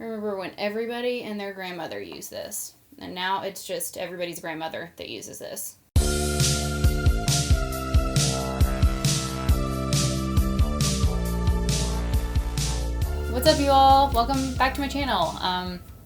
I remember when everybody and their grandmother used this. And now it's just everybody's grandmother that uses this. What's up, you all? Welcome back to my channel.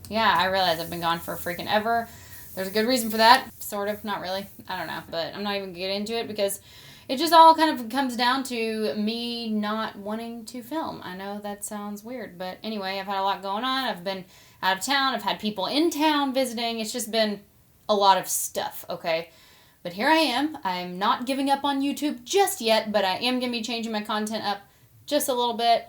Yeah, I realize I've been gone for freaking ever. There's a good reason for that. Sort of, not really. I don't know. But I'm not even going to get into it because it just all kind of comes down to me not wanting to film. I know that sounds weird, but anyway, I've had a lot going on. I've been out of town. I've had people in town visiting. It's just been a lot of stuff, okay? But here I am. I'm not giving up on YouTube just yet, but I am going to be changing my content up just a little bit.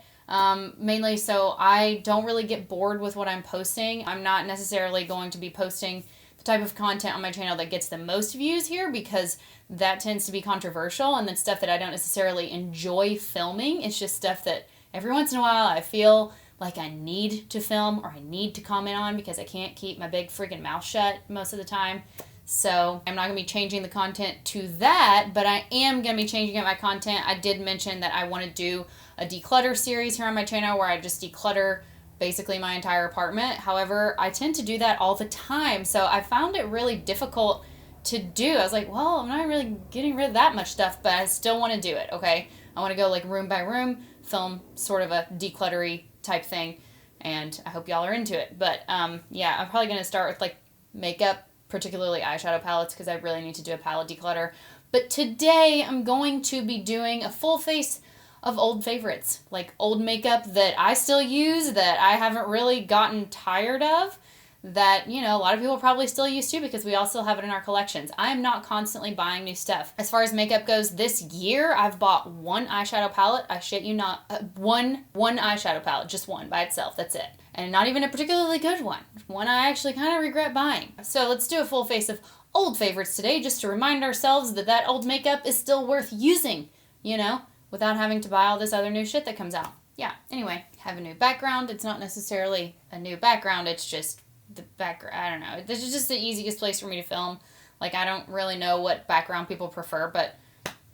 Mainly so I don't really get bored with what I'm posting. I'm not necessarily going to be posting the type of content on my channel that gets the most views here because that tends to be controversial and then stuff that I don't necessarily enjoy filming. It's just stuff that every once in a while I feel like I need to film or I need to comment on because I can't keep my big freaking mouth shut most of the time. So I'm not going to be changing the content to that, but I am going to be changing up my content. I did mention that I want to do a declutter series here on my channel where I just declutter basically my entire apartment. However, I tend to do that all the time, so I found it really difficult to do. I was like, well, I'm not really getting rid of that much stuff, but I still want to do it, okay? I want to go like room by room, film sort of a decluttery type thing, and I hope y'all are into it. But yeah, I'm probably going to start with like makeup, particularly eyeshadow palettes, because I really need to do a palette declutter. But today I'm going to be doing a full face of old favorites, like old makeup that I still use, that I haven't really gotten tired of, that, you know, a lot of people probably still use too because we all still have it in our collections. I am not constantly buying new stuff. As far as makeup goes, this year I've bought one eyeshadow palette. I shit you not, one eyeshadow palette, just one by itself, that's it. And not even a particularly good one. One I actually kind of regret buying. So let's do a full face of old favorites today just to remind ourselves that that old makeup is still worth using, you know, without having to buy all this other new shit that comes out. Yeah, anyway, have a new background. It's not necessarily a new background, it's just the background. I don't know. This is just the easiest place for me to film. Like, I don't really know what background people prefer, but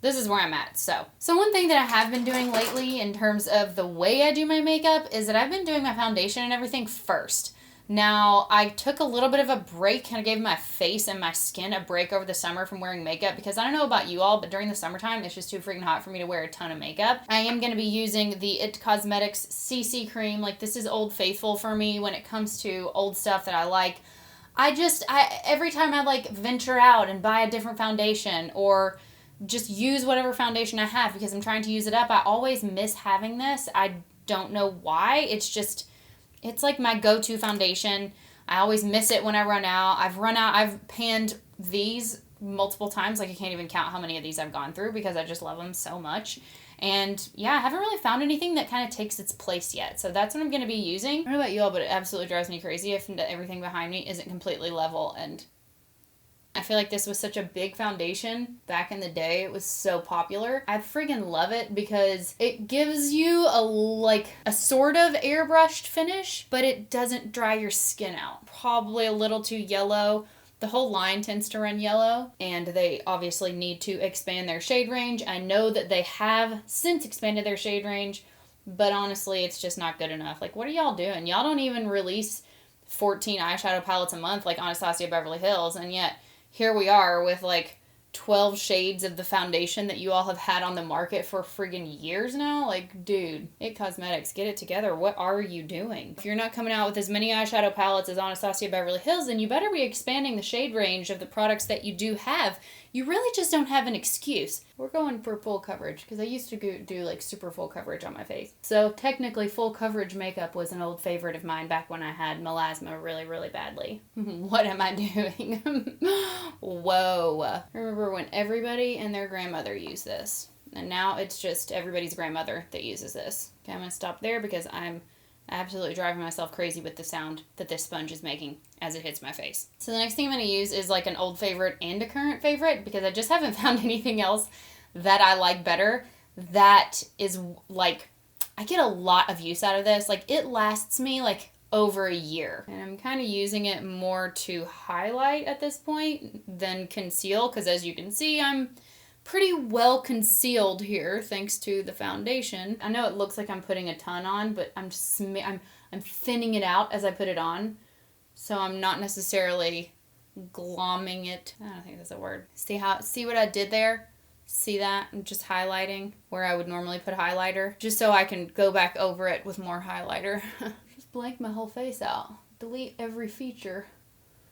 this is where I'm at. So one thing that I have been doing lately in terms of the way I do my makeup is that I've been doing my foundation and everything first. Now, I took a little bit of a break, kind of gave my face and my skin a break over the summer from wearing makeup because I don't know about you all, but during the summertime, it's just too freaking hot for me to wear a ton of makeup. I am going to be using the IT Cosmetics CC cream. Like, this is Old Faithful for me when it comes to old stuff that I like. Every time I like venture out and buy a different foundation or just use whatever foundation I have because I'm trying to use it up, I always miss having this. I don't know why. It's like my go-to foundation. I always miss it when I run out. I've panned these multiple times. Like, I can't even count how many of these I've gone through because I just love them so much. And yeah, I haven't really found anything that kind of takes its place yet. So that's what I'm going to be using. I don't know about you all, but it absolutely drives me crazy if everything behind me isn't completely level. And I feel like this was such a big foundation back in the day. It was so popular. I friggin' love it because it gives you a sort of airbrushed finish, but it doesn't dry your skin out. Probably a little too yellow. The whole line tends to run yellow, and they obviously need to expand their shade range. I know that they have since expanded their shade range, but honestly, it's just not good enough. Like, what are y'all doing? Y'all don't even release 14 eyeshadow palettes a month like Anastasia Beverly Hills, and yet here we are with like 12 shades of the foundation that you all have had on the market for friggin' years now. Like, dude, IT Cosmetics, get it together. What are you doing? If you're not coming out with as many eyeshadow palettes as Anastasia Beverly Hills, then you better be expanding the shade range of the products that you do have. You really just don't have an excuse. We're going for full coverage because I used to do like super full coverage on my face. So technically full coverage makeup was an old favorite of mine back when I had melasma really, really badly. What am I doing? Whoa. I remember when everybody and their grandmother used this. And now it's just everybody's grandmother that uses this. Okay, I'm going to stop there because I'm absolutely driving myself crazy with the sound that this sponge is making as it hits my face. So the next thing I'm going to use is like an old favorite and a current favorite because I just haven't found anything else that I like better that is like, I get a lot of use out of this. Like, it lasts me like over a year. And I'm kind of using it more to highlight at this point than conceal because as you can see, I'm pretty well concealed here thanks to the foundation. I know it looks like I'm putting a ton on, but I'm I'm thinning it out as I put it on. So I'm not necessarily glomming it. I don't think that's a word. See what I did there? See that? I'm just highlighting where I would normally put highlighter, just so I can go back over it with more highlighter. Just blank my whole face out. Delete every feature.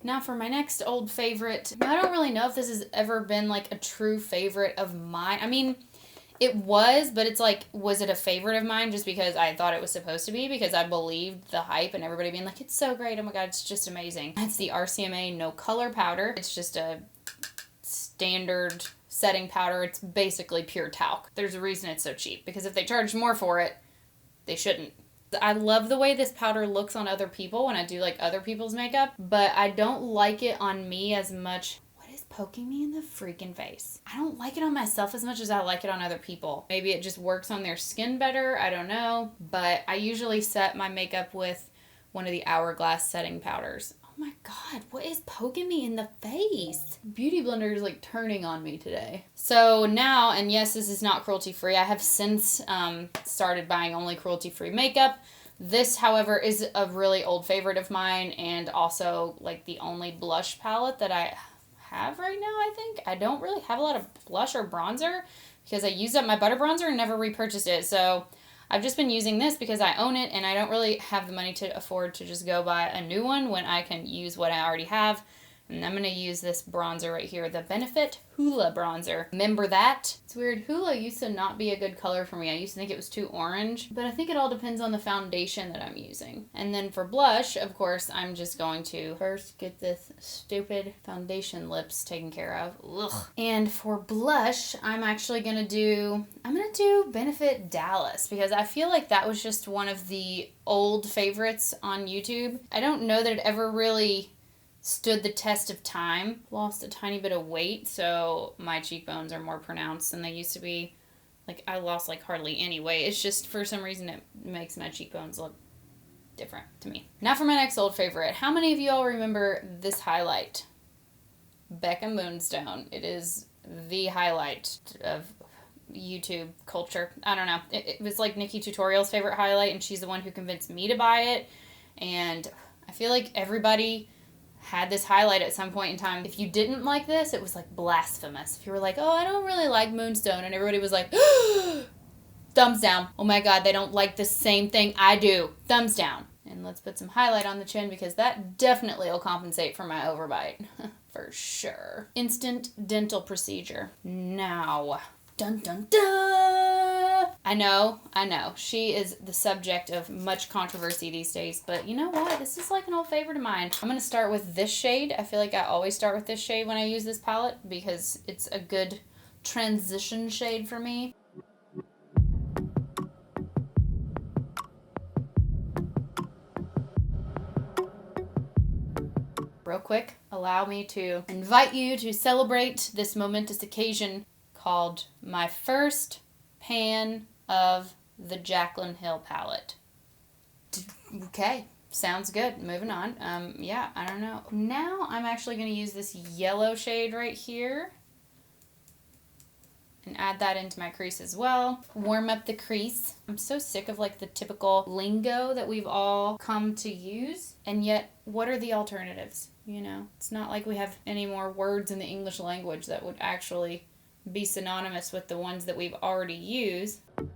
Now for my next old favorite. Now, I don't really know if this has ever been like a true favorite of mine. I mean, it was, but it's like, was it a favorite of mine just because I thought it was supposed to be? Because I believed the hype and everybody being like, it's so great. Oh my God, it's just amazing. It's the RCMA No Color Powder. It's just a standard setting powder. It's basically pure talc. There's a reason it's so cheap, because if they charged more for it, they shouldn't. I love the way this powder looks on other people when I do like other people's makeup, but I don't like it on me as much. What is poking me in the freaking face? I don't like it on myself as much as I like it on other people. Maybe it just works on their skin better. I don't know. But I usually set my makeup with one of the Hourglass setting powders. Oh my God, what is poking me in the face? Beauty Blender is like turning on me today. So now, and yes, this is not cruelty free. I have since started buying only cruelty free makeup. This, however, is a really old favorite of mine, and also like the only blush palette that I have right now, I think. I don't really have a lot of blush or bronzer because I used up my butter bronzer and never repurchased it. So I've just been using this because I own it and I don't really have the money to afford to just go buy a new one when I can use what I already have. And I'm going to use this bronzer right here, the Benefit Hoola bronzer. Remember that? It's weird. Hoola used to not be a good color for me. I used to think it was too orange, but I think it all depends on the foundation that I'm using. And then for blush, of course, I'm just going to first get this stupid foundation lips taken care of. Ugh. And for blush, I'm going to do Benefit Dallas, because I feel like that was just one of the old favorites on YouTube. I don't know that it ever really stood the test of time. Lost a tiny bit of weight, so my cheekbones are more pronounced than they used to be. Like, I lost like hardly any weight. It's just for some reason it makes my cheekbones look different to me. Now for my next old favorite. How many of you all remember this highlight? Becca Moonstone. It is the highlight of YouTube culture. I don't know. It was like Nikki Tutorial's favorite highlight, and she's the one who convinced me to buy it. And I feel like everybody had this highlight at some point in time. If you didn't like this, it was like blasphemous. If you were like, oh, I don't really like Moonstone, and everybody was like, thumbs down. Oh my God, they don't like the same thing I do. Thumbs down. And let's put some highlight on the chin, because that definitely will compensate for my overbite. For sure. Instant dental procedure. Now. Dun dun dun! I know. She is the subject of much controversy these days, but you know what? This is like an old favorite of mine. I'm going to start with this shade. I feel like I always start with this shade when I use this palette because it's a good transition shade for me. Real quick, allow me to invite you to celebrate this momentous occasion called my first pan of the Jaclyn Hill palette. Okay, sounds good. Moving on. Yeah, I don't know. Now I'm actually going to use this yellow shade right here and add that into my crease as well. Warm up the crease. I'm so sick of like the typical lingo that we've all come to use, and yet what are the alternatives? You know, it's not like we have any more words in the English language that would actually be synonymous with the ones that we've already used. I'm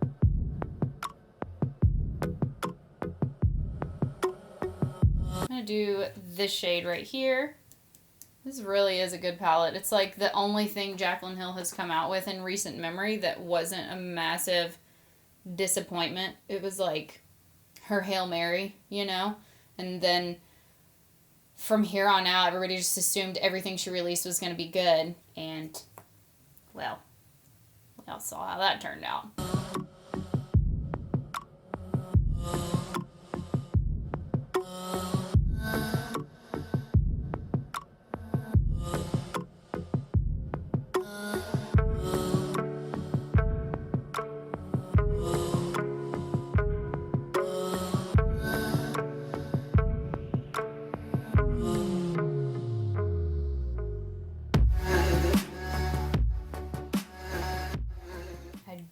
going to do this shade right here. This really is a good palette. It's like the only thing Jaclyn Hill has come out with in recent memory that wasn't a massive disappointment. It was like her Hail Mary, you know? And then from here on out, everybody just assumed everything she released was going to be good. And well, we all saw how that turned out.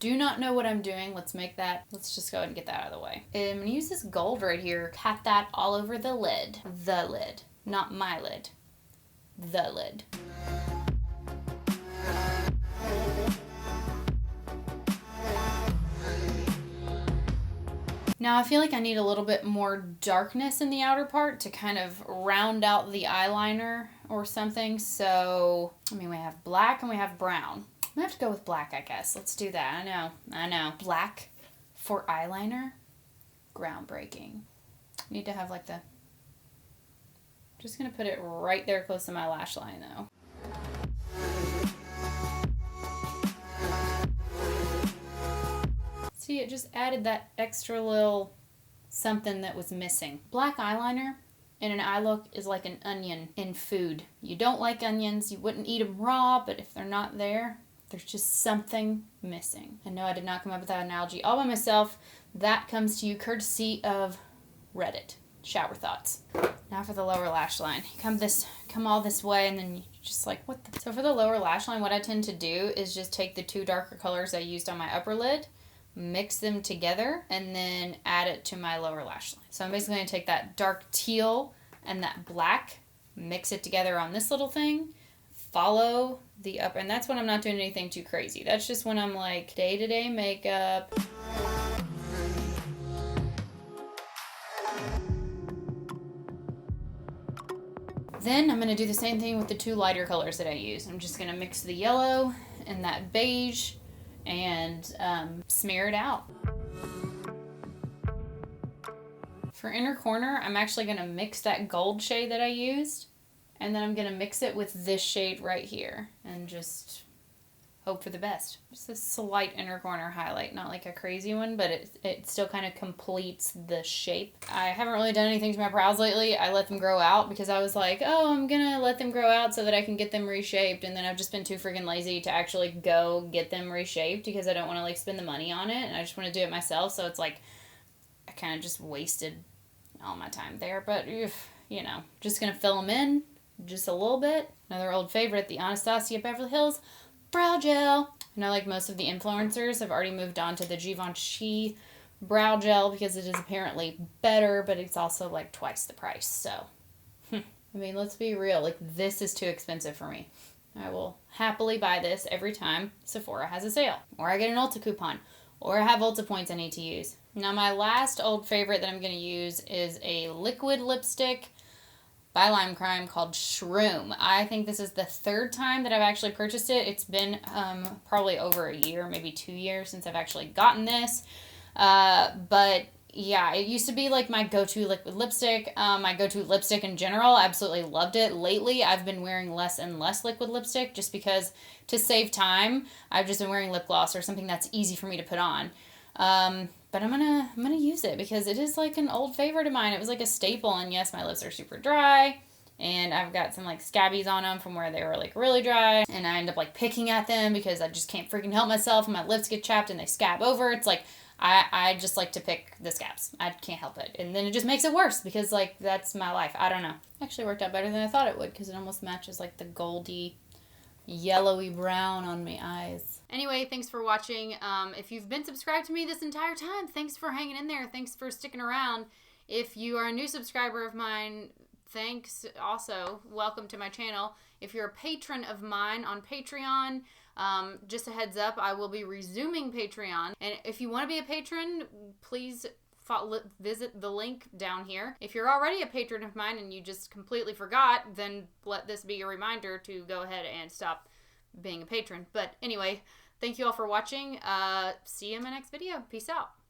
do not know what I'm doing. Let's just go ahead and get that out of the way. I'm going to use this gold right here. Pat that all over the lid. The lid. Not my lid. The lid. Now I feel like I need a little bit more darkness in the outer part to kind of round out the eyeliner or something. So, I mean, we have black and we have brown. I'm gonna have to go with black, I guess. Let's do that. I know. Black for eyeliner? Groundbreaking. Need to have like the... Just gonna put it right there close to my lash line though. See, it just added that extra little something that was missing. Black eyeliner in an eye look is like an onion in food. You don't like onions, you wouldn't eat them raw, but if they're not there, there's just something missing. And no, I did not come up with that analogy all by myself. That comes to you courtesy of Reddit. Shower thoughts. Now for the lower lash line. You come all this way and then you just like, what the... So for the lower lash line, what I tend to do is just take the two darker colors I used on my upper lid, mix them together, and then add it to my lower lash line. So I'm basically going to take that dark teal and that black, mix it together on this little thing, follow the upper, and that's when I'm not doing anything too crazy. That's just when I'm like day-to-day makeup. Then I'm going to do the same thing with the two lighter colors that I use. I'm just going to mix the yellow and that beige and smear it out. For inner corner, I'm actually going to mix that gold shade that I used, and then I'm going to mix it with this shade right here and just hope for the best. Just a slight inner corner highlight, not like a crazy one, but it still kind of completes the shape. I haven't really done anything to my brows lately. I let them grow out because I was like, oh, I'm gonna let them grow out so that I can get them reshaped, and then I've just been too freaking lazy to actually go get them reshaped because I don't want to like spend the money on it, and I just want to do it myself. So it's like I kind of just wasted all my time there, but you know, just gonna fill them in just a little bit. Another old favorite, the Anastasia Beverly Hills brow gel. I know like most of the influencers have already moved on to the Givenchy brow gel because it is apparently better, but it's also like twice the price. So, I mean, let's be real. Like, this is too expensive for me. I will happily buy this every time Sephora has a sale, or I get an Ulta coupon, or I have Ulta points I need to use. Now, my last old favorite that I'm going to use is a liquid lipstick by Lime Crime called Shroom. I think this is the third time that I've actually purchased it. It's been probably over a year, maybe 2 years since I've actually gotten this. But yeah, it used to be like my go-to liquid lipstick, my go-to lipstick in general. I absolutely loved it. Lately, I've been wearing less and less liquid lipstick just because to save time, I've just been wearing lip gloss or something that's easy for me to put on. But I'm gonna use it because it is like an old favorite of mine. It was like a staple, and yes, my lips are super dry, and I've got some like scabbies on them from where they were like really dry, and I end up like picking at them because I just can't freaking help myself, and my lips get chapped and they scab over. It's like I just like to pick the scabs. I can't help it, and then it just makes it worse because like that's my life. I don't know. Actually worked out better than I thought it would because it almost matches like the goldy yellowy brown on my eyes. Anyway, thanks for watching. If you've been subscribed to me this entire time, thanks for hanging in there. Thanks for sticking around. If you are a new subscriber of mine, thanks also. Welcome to my channel. If you're a patron of mine on Patreon, just a heads up, I will be resuming Patreon. And if you want to be a patron, please visit the link down here. If you're already a patron of mine and you just completely forgot, then let this be a reminder to go ahead and stop being a patron. But anyway, thank you all for watching. See you in my next video. Peace out.